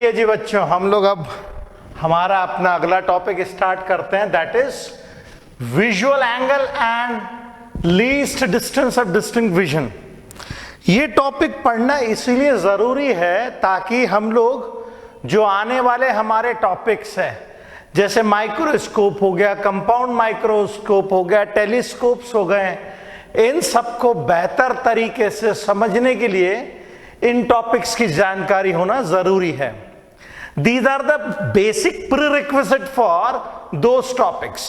ये जी बच्चों, हम लोग अब हमारा अपना अगला टॉपिक स्टार्ट करते हैं, that is visual angle and least distance of distinct vision. ये टॉपिक पढ़ना इसीलिए जरूरी है ताकि हम लोग जो आने वाले हमारे टॉपिक्स हैं, जैसे माइक्रोस्कोप हो गया, कंपाउंड माइक्रोस्कोप हो गया, टेलीस्कोप्स हो गए, इन सबको बेहतर तरीके से समझने के लिए इन टॉपिक्स की जानकारी होना जरूरी है। These are the basic prerequisite for those topics।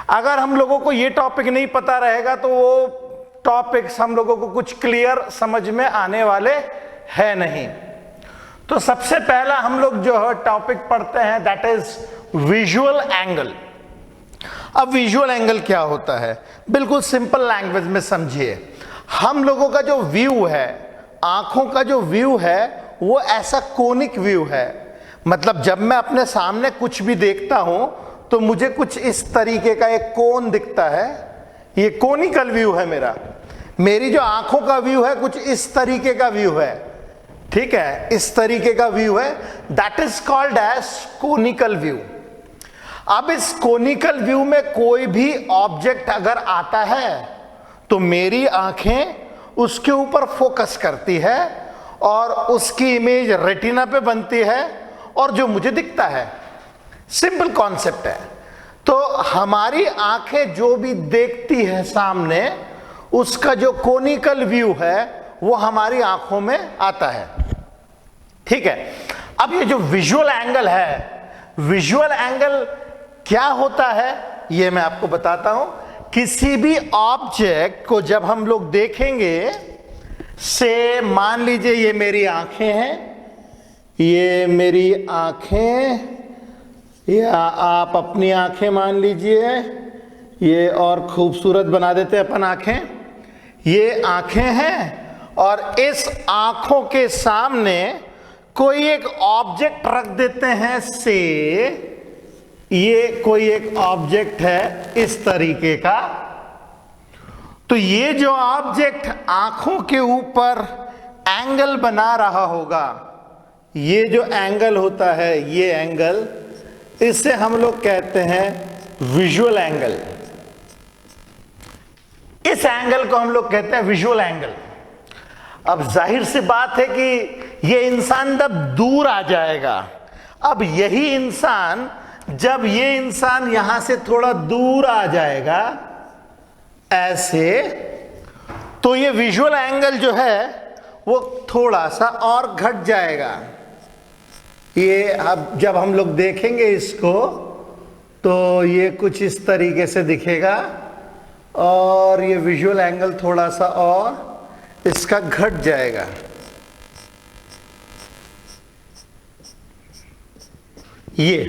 अगर हम लोगों को ये टॉपिक नहीं पता रहेगा तो वो टॉपिक्स हम लोगों को कुछ क्लियर समझ में आने वाले हैं नहीं। तो सबसे पहला हम लोग जो है टॉपिक पढ़ते हैं, दैट इज विजुअल एंगल। अब विजुअल एंगल क्या होता है, बिल्कुल सिंपल लैंग्वेज में समझिए। हम लोगों का जो व्यू है, आंखों का जो व्यू है, वो ऐसा कोनिक व्यू है। मतलब जब मैं अपने सामने कुछ भी देखता हूं तो मुझे कुछ इस तरीके का एक कोन दिखता है, ये कोनिकल व्यू है मेरा। मेरी जो आंखों का व्यू है कुछ इस तरीके का व्यू है, ठीक है, इस तरीके का व्यू है, that is called as conical view. अब इस कोनिकल व्यू में कोई भी ऑब्जेक्ट अगर आता है तो मेरी आंखें उसके ऊपर फोकस करती है और उसकी इमेज रेटिना पे बनती है और जो मुझे दिखता है। सिंपल कॉन्सेप्ट है। तो हमारी आंखें जो भी देखती है सामने, उसका जो कोनिकल व्यू है वो हमारी आंखों में आता है, ठीक है। अब ये जो विजुअल एंगल है, विजुअल एंगल क्या होता है ये मैं आपको बताता हूं। किसी भी ऑब्जेक्ट को जब हम लोग देखेंगे, से मान लीजिए ये मेरी आंखें हैं, ये मेरी आंखें, या आप अपनी आंखें मान लीजिए, ये और खूबसूरत बना देते हैं अपन आंखें। ये आंखें हैं और इस आंखों के सामने कोई एक ऑब्जेक्ट रख देते हैं, से ये कोई एक ऑब्जेक्ट है इस तरीके का। तो ये जो ऑब्जेक्ट आंखों के ऊपर एंगल बना रहा होगा, ये जो एंगल होता है, ये एंगल, इससे हम लोग कहते हैं विजुअल एंगल। इस एंगल को हम लोग कहते हैं विजुअल एंगल। अब जाहिर सी बात है कि ये इंसान जब दूर आ जाएगा, अब यही इंसान, जब ये इंसान यहां से थोड़ा दूर आ जाएगा ऐसे, तो ये विजुअल एंगल जो है वो थोड़ा सा और घट जाएगा। ये अब जब हम लोग देखेंगे इसको तो ये कुछ इस तरीके से दिखेगा और ये विजुअल एंगल थोड़ा सा और इसका घट जाएगा। ये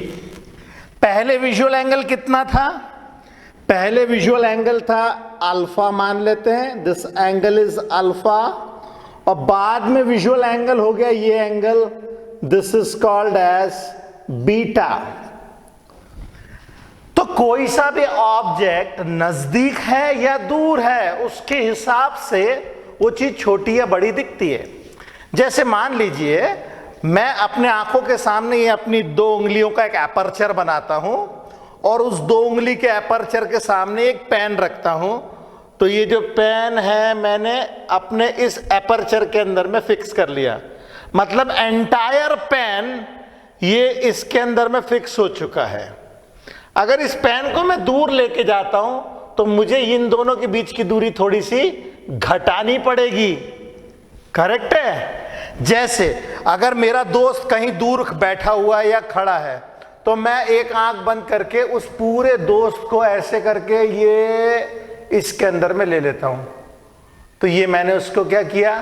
पहले विजुअल एंगल कितना था? पहले विजुअल एंगल था अल्फा, मान लेते हैं, दिस एंगल इज अल्फा, और बाद में विजुअल एंगल हो गया ये angle, this is called as beta. तो कोई सा भी ऑब्जेक्ट नजदीक है या दूर है, उसके हिसाब से वो चीज छोटी या बड़ी दिखती है। जैसे मान लीजिए मैं अपने आंखों के सामने ये अपनी 2 उंगलियों का एक एपर्चर बनाता हूं और उस 2 उंगली के एपर्चर के सामने एक पेन रखता हूं। तो ये जो पेन है मैंने अपने इस एपर्चर के अंदर में फिक्स कर लिया, मतलब एंटायर पेन ये इसके अंदर में फिक्स हो चुका है। अगर इस पेन को मैं दूर लेके जाता हूं तो मुझे इन दोनों के बीच की दूरी थोड़ी सी घटानी पड़ेगी, करेक्ट है। जैसे अगर मेरा दोस्त कहीं दूर बैठा हुआ है या खड़ा है तो मैं एक आंख बंद करके उस पूरे दोस्त को ऐसे करके ये इसके अंदर में ले लेता हूं। तो ये मैंने उसको क्या किया,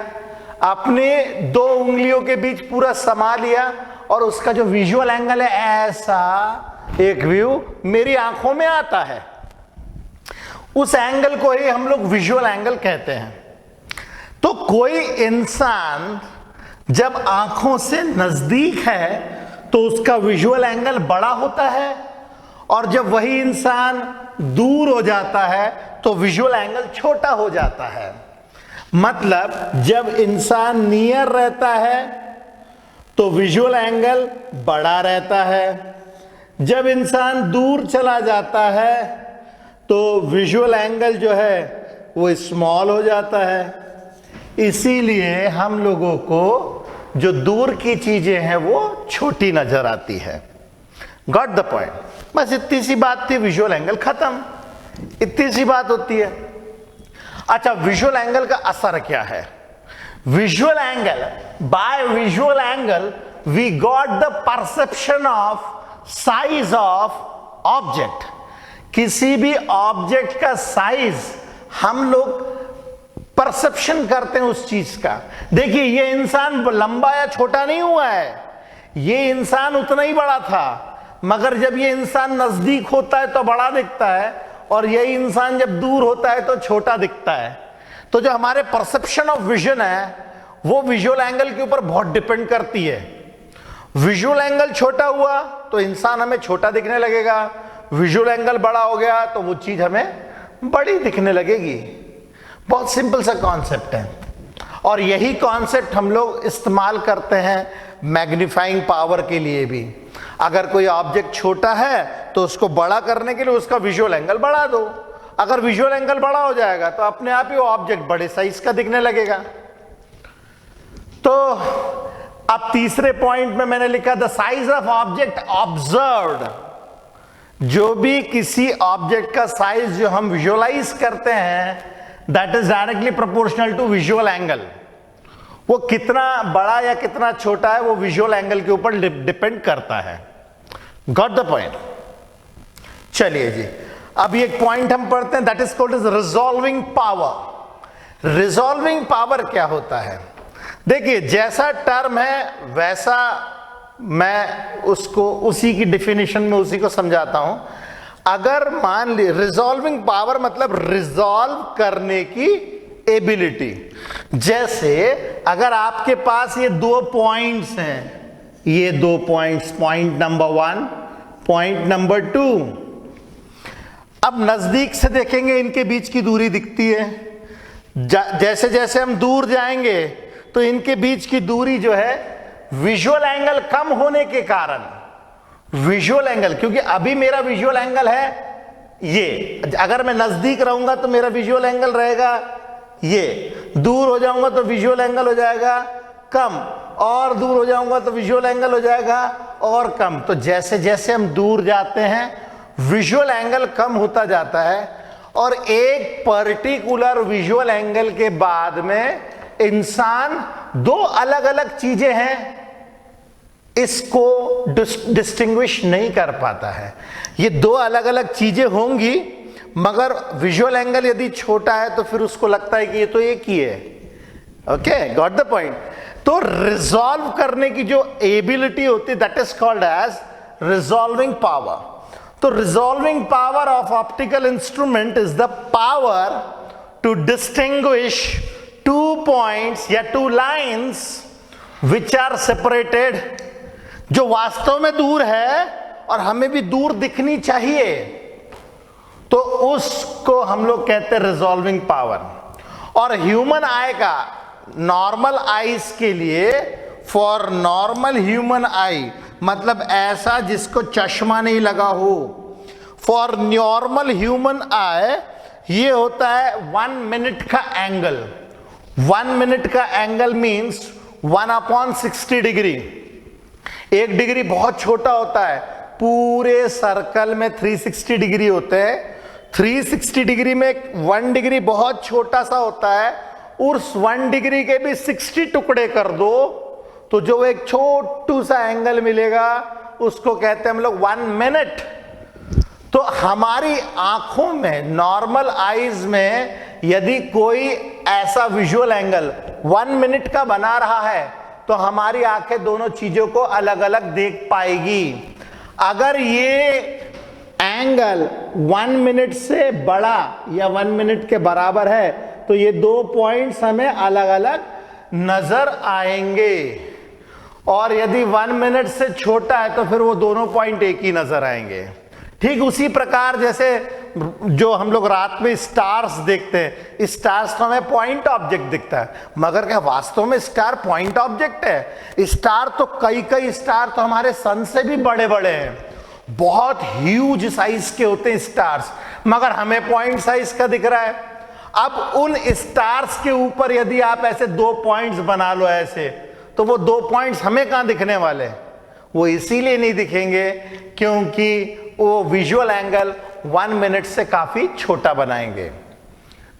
अपने 2 उंगलियों के बीच पूरा समा लिया और उसका जो विजुअल एंगल है ऐसा एक व्यू मेरी आंखों में आता है। उस एंगल को ही हम लोग विजुअल एंगल कहते हैं। तो कोई इंसान जब आंखों से नजदीक है तो उसका विजुअल एंगल बड़ा होता है, और जब वही इंसान दूर हो जाता है तो विजुअल एंगल छोटा हो जाता है। मतलब जब इंसान नियर रहता है तो विजुअल एंगल बड़ा रहता है। जब इंसान दूर चला जाता है तो विजुअल एंगल जो है वो स्मॉल हो जाता है। इसीलिए हम लोगों को जो दूर की चीजें हैं वो छोटी नजर आती है। Got the point? बस इतनी सी बात थी, विजुअल एंगल खत्म, इतनी सी बात होती है। अच्छा, विजुअल एंगल का असर क्या है? Visual angle, by visual angle we got the perception of size of object. किसी भी ऑब्जेक्ट का साइज हम लोग परसेप्शन करते हैं उस चीज का। देखिए, ये इंसान लंबा या छोटा नहीं हुआ है, ये इंसान उतना ही बड़ा था, मगर जब ये इंसान नजदीक होता है तो बड़ा दिखता है, और यही इंसान जब दूर होता है तो छोटा दिखता है। तो जो हमारे परसेप्शन ऑफ विजन है वो विजुअल एंगल के ऊपर बहुत डिपेंड करती है। विजुअल एंगल छोटा हुआ तो इंसान हमें छोटा दिखने लगेगा, विजुअल एंगल बड़ा हो गया तो वो चीज हमें बड़ी दिखने लगेगी। बहुत सिंपल सा कॉन्सेप्ट है, और यही कॉन्सेप्ट हम लोग इस्तेमाल करते हैं मैग्नीफाइंग पावर के लिए भी। अगर कोई ऑब्जेक्ट छोटा है तो उसको बड़ा करने के लिए उसका विजुअल एंगल बढ़ा दो। अगर विजुअल एंगल बड़ा हो जाएगा तो अपने आप ही वो ऑब्जेक्ट बड़े साइज का दिखने लगेगा। तो अब तीसरे पॉइंट में मैंने लिखा the size of object observed. जो भी किसी ऑब्जेक्ट का साइज जो हम विजुअलाइज करते हैं that is directly proportional to visual angle. वो कितना बड़ा या कितना छोटा है वो विजुअल एंगल के ऊपर डिपेंड करता है। Got the point? चलिए जी, अब एक पॉइंट हम पढ़ते हैं that is called is resolving power. Resolving power क्या होता है? देखिए, जैसा टर्म है वैसा मैं उसको उसी की डेफिनेशन में उसी को समझाता हूं। अगर मान ली रिजॉल्विंग पावर मतलब रिजॉल्व करने की एबिलिटी। जैसे अगर आपके पास ये दो पॉइंट्स हैं, ये दो points, point number 1, point number 2, अब नजदीक से देखेंगे इनके बीच की दूरी दिखती है। जैसे जैसे हम दूर जाएंगे तो इनके बीच की दूरी जो है विजुअल एंगल कम होने के कारण, विजुअल एंगल, क्योंकि अभी मेरा विजुअल एंगल है ये, अगर मैं नजदीक रहूंगा तो मेरा विजुअल एंगल रहेगा ये, दूर हो जाऊंगा तो विजुअल एंगल हो जाएगा कम, और दूर हो जाऊंगा तो विजुअल एंगल हो जाएगा और कम। तो जैसे जैसे हम दूर जाते हैं विजुअल एंगल कम होता जाता है, और एक पर्टिकुलर विजुअल एंगल के बाद में इंसान दो अलग अलग चीजें हैं इसको डिस्टिंग्विश नहीं कर पाता है। ये दो अलग अलग चीजें होंगी, मगर विजुअल एंगल यदि छोटा है तो फिर उसको लगता है कि ये तो एक ही है। Okay, got the point? तो रिजॉल्व करने की जो एबिलिटी होती है that is called as resolving power. तो resolving power of optical instrument is the power to distinguish two points या two lines which are separated, जो वास्तव में दूर है और हमें भी दूर दिखनी चाहिए, तो उसको हम लोग कहते हैं रिजॉल्विंग पावर। और ह्यूमन आई का, नॉर्मल आईज के लिए, फॉर नॉर्मल ह्यूमन आई मतलब ऐसा जिसको चश्मा नहीं लगा हो, फॉर नॉर्मल ह्यूमन आई ये होता है 1 मिनट का एंगल। 1 मिनट का एंगल मीन्स 1/60 डिग्री। 1 डिग्री बहुत छोटा होता है, पूरे सर्कल में 360 डिग्री होते हैं। 360 डिग्री में 1 डिग्री बहुत छोटा सा होता है, उस 1 डिग्री के भी 60 टुकड़े कर दो तो जो एक छोटू सा एंगल मिलेगा उसको कहते हैं हम लोग 1 मिनट। तो हमारी आंखों में, नॉर्मल आईज में यदि कोई ऐसा विजुअल एंगल 1 मिनट का बना रहा है तो हमारी आंखें दोनों चीजों को अलग अलग देख पाएगी। अगर ये एंगल 1 मिनट से बड़ा या 1 मिनट के बराबर है तो ये दो पॉइंट्स हमें अलग अलग नजर आएंगे, और यदि 1 मिनट से छोटा है तो फिर वो दोनों पॉइंट एक ही नजर आएंगे। ठीक उसी प्रकार जैसे जो हम लोग रात में स्टार्स देखते हैं, स्टार्स तो हमें पॉइंट ऑब्जेक्ट दिखता है, मगर क्या वास्तव में स्टार पॉइंट ऑब्जेक्ट है? स्टार तो कई स्टार तो हमारे सन से भी बड़े बड़े हैं, बहुत ह्यूज साइज के होते हैं स्टार्स, मगर हमें पॉइंट साइज का दिख रहा है। अब उन स्टार्स के ऊपर यदि आप ऐसे 2 पॉइंट्स बना लो ऐसे, तो वो 2 पॉइंट्स हमें कहां दिखने वाले? वो इसीलिए नहीं दिखेंगे क्योंकि वो विजुअल एंगल 1 मिनट से काफी छोटा बनाएंगे।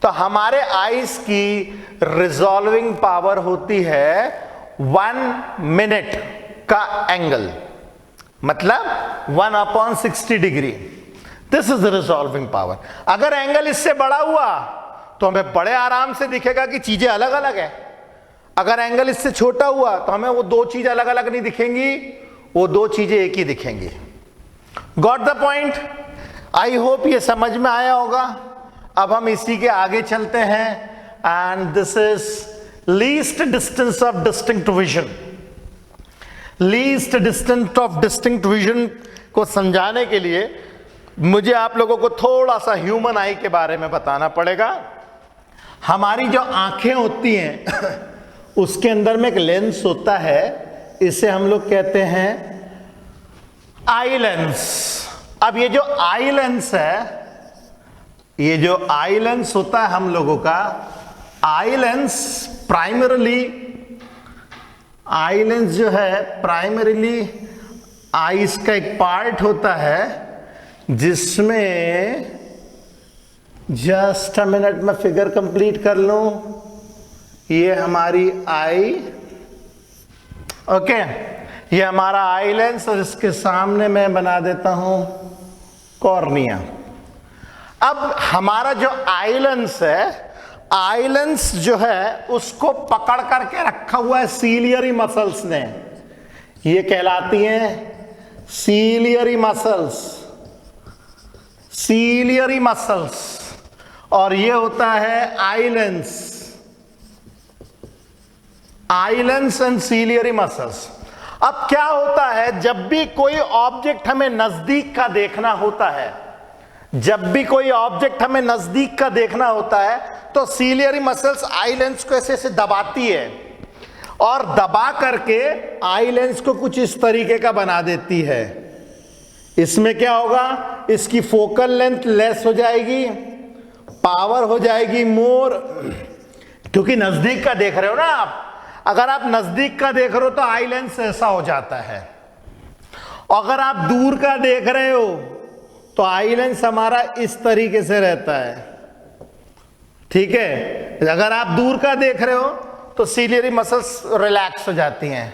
तो हमारे आईज की रिजॉल्विंग पावर होती है 1 मिनट का एंगल, मतलब 1/60 degree. This is resolving power. अगर एंगल इससे बड़ा हुआ तो हमें बड़े आराम से दिखेगा कि चीजें अलग अलग है। अगर एंगल इससे छोटा हुआ तो हमें वो 2 चीजें अलग अलग नहीं दिखेंगी, वो 2 चीजें एक ही दिखेंगी। Got the point? I hope ये समझ में आया होगा। अब हम इसी के आगे चलते हैं, and this is least distance of distinct vision. Least distance of distinct vision को समझाने के लिए मुझे आप लोगों को थोड़ा सा ह्यूमन आई के बारे में बताना पड़ेगा। हमारी जो आंखें होती हैं उसके अंदर में एक लेंस होता है, इसे हम लोग कहते हैं आई लेंस। अब ये जो आई लेंस है, ये जो आई लेंस होता है हम लोगों का, eye lens primarily, eye lens जो है प्राइमरीली आईज का एक पार्ट होता है जिसमें, जस्ट अ मिनट में फिगर कंप्लीट कर लूं, ये हमारी आई, ओके, ये हमारा आई लेंस, और इसके सामने मैं बना देता हूं कॉर्निया। अब हमारा जो आई लेंस है, आई लेंस जो है उसको पकड़ करके रखा हुआ है सीलियरी मसल्स ने, ये कहलाती हैं सीलियरी मसल्स, सीलियरी मसल्स, और ये होता है eye lens, eye lens and ciliary muscles. अब क्या होता है, जब भी कोई ऑब्जेक्ट हमें नजदीक का देखना होता है, जब भी कोई ऑब्जेक्ट हमें नजदीक का देखना होता है, तो सीलियरी मसल्स आई लेंस को ऐसे ऐसे दबाती है, और दबा करके आई लेंस को कुछ इस तरीके का बना देती है। इसमें क्या होगा, इसकी फोकल लेंथ लेस हो जाएगी, पावर हो जाएगी मोर, क्योंकि नजदीक का देख रहे हो ना आप। अगर आप नजदीक का देख रहे हो तो आई लेंस ऐसा हो जाता है, अगर आप दूर का देख रहे हो तो आई लेंस हमारा इस तरीके से रहता है, ठीक है। अगर आप दूर का देख रहे हो तो सीलियरी मसल्स रिलैक्स हो जाती हैं,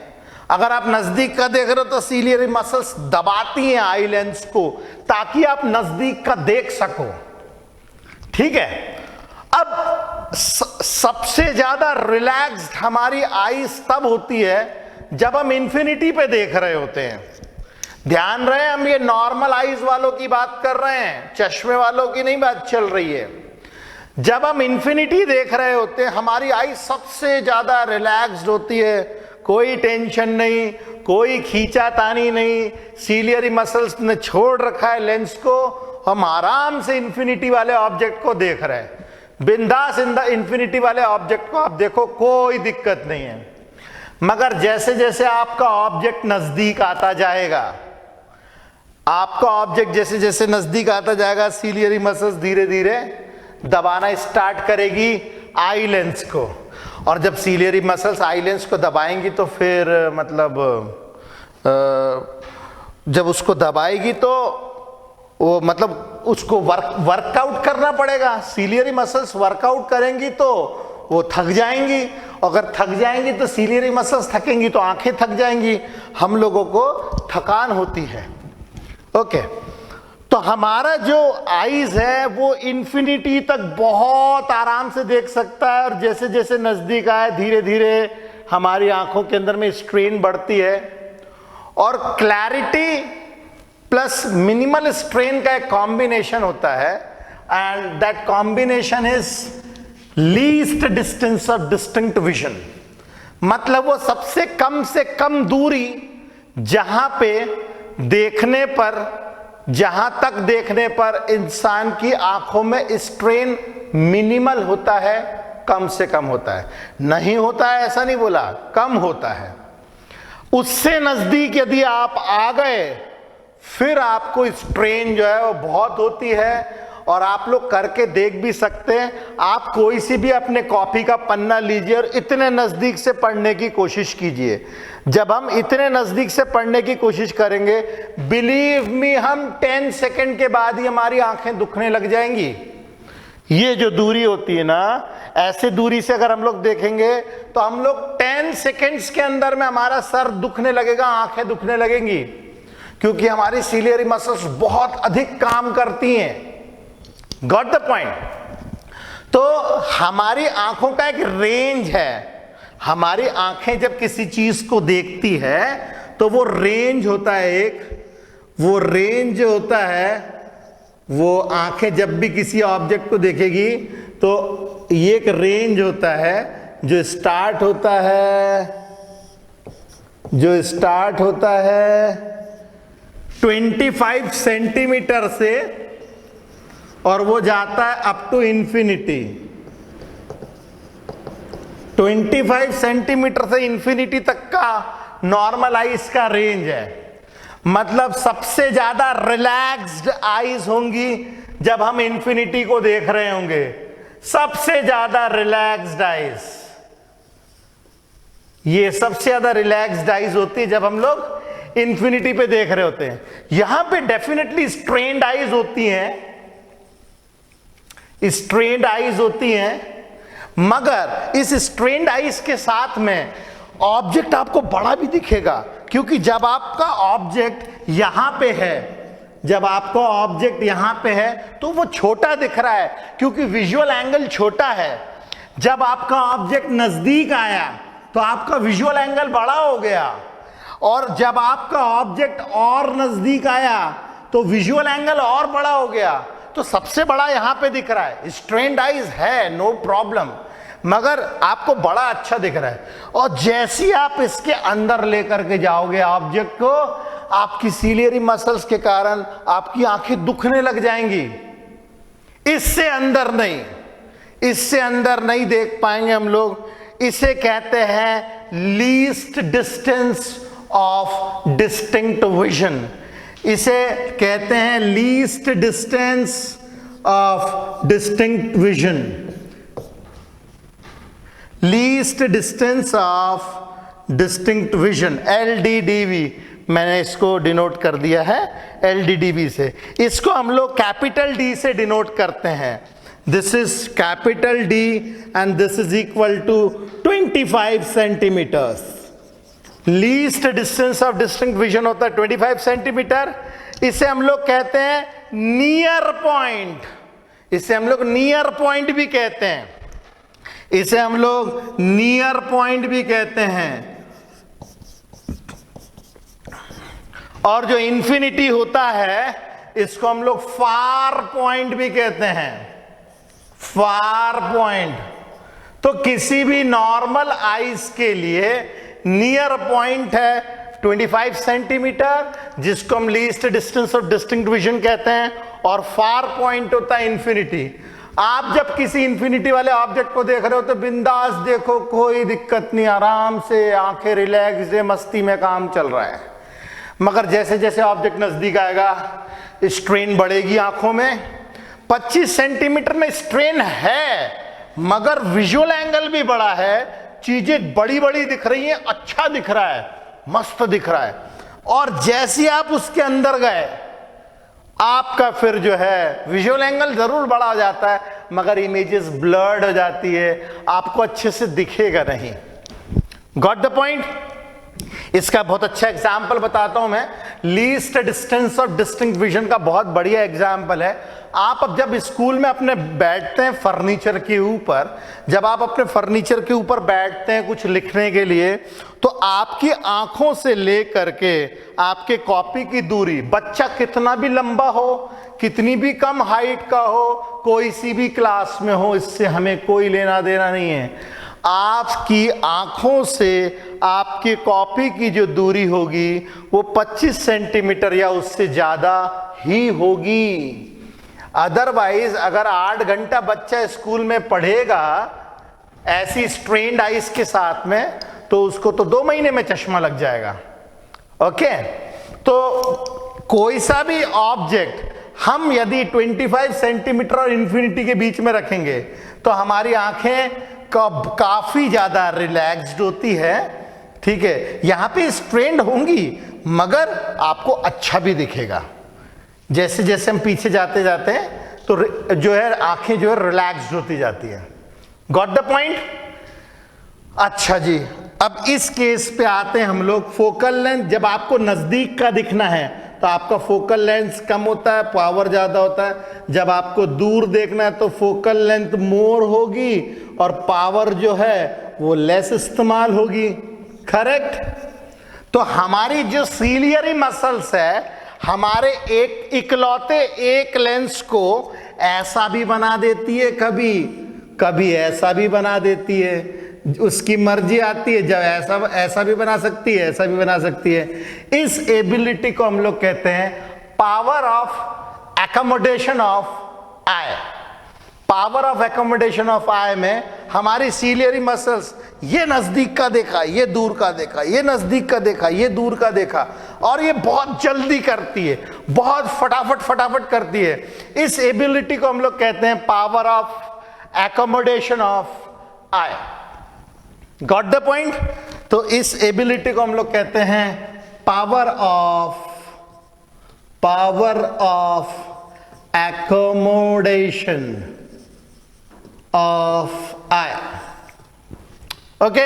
अगर आप नजदीक का देख रहे हो तो सीलियरी मसल्स दबाती हैं आई लेंस को, ताकि आप नजदीक का देख सको, ठीक है। अब सबसे ज्यादा रिलैक्स्ड हमारी आईज तब होती है जब हम इंफिनिटी पे देख रहे होते हैं। ध्यान रहे, हम ये नॉर्मल आईज वालों की बात कर रहे हैं, चश्मे वालों की नहीं बात चल रही है। जब हम इंफिनिटी देख रहे होते हैं, हमारी आई सबसे ज्यादा रिलैक्स्ड होती है, कोई टेंशन नहीं, कोई खींचातानी नहीं, सीलियरी मसल्स ने छोड़ रखा है लेंस को, हम आराम से इंफिनिटी वाले ऑब्जेक्ट को देख रहे हैं, बिंदास इंफिनिटी वाले ऑब्जेक्ट को आप देखो, कोई दिक्कत नहीं है। मगर जैसे जैसे आपका ऑब्जेक्ट नजदीक आता जाएगा, आपका ऑब्जेक्ट जैसे जैसे नजदीक आता जाएगा, सीलियरी मसल्स धीरे धीरे दबाना स्टार्ट करेगी आई लेंस को, और जब सीलियरी मसल्स आई लेंस को दबाएंगी तो फिर मतलब जब उसको दबाएगी तो वो मतलब उसको वर्कआउट करना पड़ेगा। सीलियरी मसल्स वर्कआउट करेंगी तो वो थक जाएंगी, अगर थक जाएंगी तो सीलियरी मसल्स थकेंगी तो आंखें थक जाएंगी, हम लोगों को थकान होती है, ओके। तो हमारा जो आईज है वो इंफिनिटी तक बहुत आराम से देख सकता है, और जैसे जैसे नजदीक आए धीरे धीरे हमारी आंखों के अंदर में स्ट्रेन बढ़ती है, और क्लैरिटी प्लस मिनिमल स्ट्रेन का एक कॉम्बिनेशन होता है, and that combination is least distance of distinct vision. मतलब वो सबसे कम दूरी जहां पे देखने पर जहां तक देखने पर इंसान की आंखों में स्ट्रेन मिनिमल होता है, कम से कम होता है, नहीं होता है ऐसा नहीं बोला, कम होता है। उससे नजदीक यदि आप आ गए फिर आपको स्ट्रेन जो है वो बहुत होती है, और आप लोग करके देख भी सकते हैं। आप कोई सी भी अपने कॉपी का पन्ना लीजिए और इतने नजदीक से पढ़ने की कोशिश कीजिए। जब हम इतने नजदीक से पढ़ने की कोशिश करेंगे, बिलीव मी, हम 10 सेकंड के बाद ही हमारी आंखें दुखने लग जाएंगी। ये जो दूरी होती है ना, ऐसे दूरी से अगर हम लोग देखेंगे तो हम लोग 10 सेकेंड्स के अंदर में हमारा सर दुखने लगेगा, आंखें दुखने लगेंगी, क्योंकि हमारी सिलियरी मसल्स बहुत अधिक काम करती हैं। Got the point? तो हमारी आंखों का एक रेंज है। हमारी आंखें जब किसी चीज को देखती है तो वो रेंज होता है एक, वो रेंज जो होता है, वो आंखें जब भी किसी ऑब्जेक्ट को देखेगी तो ये एक रेंज होता है जो स्टार्ट होता है 25 सेंटीमीटर से और वो जाता है अप टू इंफिनिटी। 25 सेंटीमीटर से इंफिनिटी तक का नॉर्मल आईज का रेंज है। मतलब सबसे ज्यादा रिलैक्स्ड आईज होंगी जब हम इंफिनिटी को देख रहे होंगे, सबसे ज्यादा रिलैक्स्ड आईज, ये सबसे ज्यादा रिलैक्स्ड आईज होती है जब हम लोग इंफिनिटी पे देख रहे होते हैं। यहां पे डेफिनेटली स्ट्रेन्ड आईज होती हैं, स्ट्रेन्ड आईज होती हैं, मगर इस स्ट्रेन्ड आईज के साथ में ऑब्जेक्ट आपको बड़ा भी दिखेगा, क्योंकि जब आपका ऑब्जेक्ट यहां पे है, जब आपका ऑब्जेक्ट यहां पे है तो वो छोटा दिख रहा है, क्योंकि विजुअल एंगल छोटा है। जब आपका ऑब्जेक्ट नजदीक आया तो आपका विजुअल एंगल बड़ा हो गया, और जब आपका ऑब्जेक्ट और नजदीक आया तो विजुअल एंगल और बड़ा हो गया। तो सबसे बड़ा यहां पे दिख रहा है, स्ट्रेन्ड आईज है, नो प्रॉब्लम, मगर आपको बड़ा अच्छा दिख रहा है। और जैसे आप इसके अंदर लेकर के जाओगे ऑब्जेक्ट को, आपकी सिलियरी मसल्स के कारण आपकी आंखें दुखने लग जाएंगी। इससे अंदर नहीं देख पाएंगे हम लोग। इसे कहते हैं least distance of distinct vision. इसे कहते हैं least distance of distinct vision, least distance of distinct vision, LDDV। मैंने इसको डिनोट कर दिया है LDDV से। इसको हम लोग कैपिटल D से डिनोट करते हैं। This is capital D and this is equal to 25 centimetres. Least distance of distinct vision होता है 25 सेंटीमीटर। इसे हम लोग कहते हैं नियर पॉइंट, इसे हम लोग नियर पॉइंट भी कहते हैं, इसे हम लोग नियर पॉइंट भी कहते हैं। और जो इंफिनिटी होता है इसको हम लोग फार पॉइंट भी कहते हैं, फार पॉइंट। तो किसी भी नॉर्मल आईज के लिए नियर पॉइंट है 25 सेंटीमीटर, जिसको हम least distance of distinct vision कहते हैं, और फार पॉइंट होता है इंफिनिटी। आप जब किसी इंफिनिटी वाले ऑब्जेक्ट को देख रहे हो तो बिंदास देखो, कोई दिक्कत नहीं, आराम से आंखें रिलैक्स है, मस्ती में काम चल रहा है। मगर जैसे जैसे ऑब्जेक्ट नजदीक आएगा स्ट्रेन बढ़ेगी आंखों में। 25 सेंटीमीटर में स्ट्रेन है, मगर विजुअल एंगल भी बड़ा है, चीजें बड़ी बड़ी दिख रही हैं, अच्छा दिख रहा है, मस्त दिख रहा है। और जैसे आप उसके अंदर गए, आपका फिर जो है विजुअल एंगल जरूर बड़ा हो जाता है, मगर इमेजेस ब्लर्ड हो जाती है, आपको अच्छे से दिखेगा नहीं। Got the point? इसका बहुत अच्छा एग्जाम्पल बताता हूं मैं। Least distance of distinct vision का बहुत बढ़िया एग्जाम्पल है। आप अब जब स्कूल में अपने बैठते हैं फर्नीचर के ऊपर, जब आप अपने फर्नीचर के ऊपर बैठते हैं कुछ लिखने के लिए, तो आपकी आंखों से लेकर के आपके कॉपी की दूरी, बच्चा कितना भी लंबा हो, कितनी भी कम हाइट का हो, कोई सी भी क्लास में हो, इससे हमें कोई लेना देना नहीं है। आपकी आंखों से आपकी कॉपी की जो दूरी होगी वो 25 सेंटीमीटर या उससे ज्यादा ही होगी। अदरवाइज अगर 8 घंटा बच्चा स्कूल में पढ़ेगा ऐसी स्ट्रेन्ड आइज के साथ में, तो उसको तो 2 महीने में चश्मा लग जाएगा। ओके, तो कोई सा भी ऑब्जेक्ट हम यदि 25 सेंटीमीटर और इंफिनिटी के बीच में रखेंगे तो हमारी आंखें काफी ज्यादा रिलैक्स्ड होती है। ठीक है, यहां पे स्ट्रेन्ड होंगी मगर आपको अच्छा भी दिखेगा। जैसे जैसे हम पीछे जाते जाते हैं तो जो है आंखें जो है रिलैक्स्ड होती जाती है। Got the point? अच्छा जी, अब इस केस पे आते हैं हम लोग। फोकल लेंथ, जब आपको नजदीक का दिखना है तो आपका फोकल लेंथ कम होता है, पावर ज्यादा होता है। जब आपको दूर देखना है तो फोकल लेंथ मोर होगी और पावर जो है वो लेस इस्तेमाल होगी। करेक्ट? तो हमारी जो सीलियरी मसल्स है हमारे एक इकलौते एक लेंस को ऐसा भी बना देती है, कभी कभी ऐसा भी बना देती है, उसकी मर्जी आती है। जब ऐसा भी बना सकती है, ऐसा भी बना सकती है। इस एबिलिटी को हम लोग कहते हैं power of accommodation of eye. Power of accommodation of eye में हमारी सीलियरी मसल्स ये नजदीक का देखा, ये दूर का देखा, ये नजदीक का देखा, ये दूर का देखा, और ये बहुत जल्दी करती है, बहुत फटाफट फटाफट करती है। इस एबिलिटी को हम लोग कहते हैं power of accommodation of I. Got the point? तो इस एबिलिटी को हम लोग कहते हैं power of accommodation of I. Okay,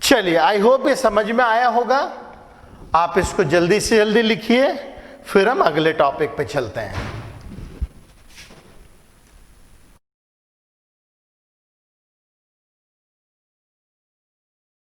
चलिए, आई होप ये समझ में आया होगा। आप इसको जल्दी से जल्दी लिखिए, फिर हम अगले टॉपिक पे चलते हैं।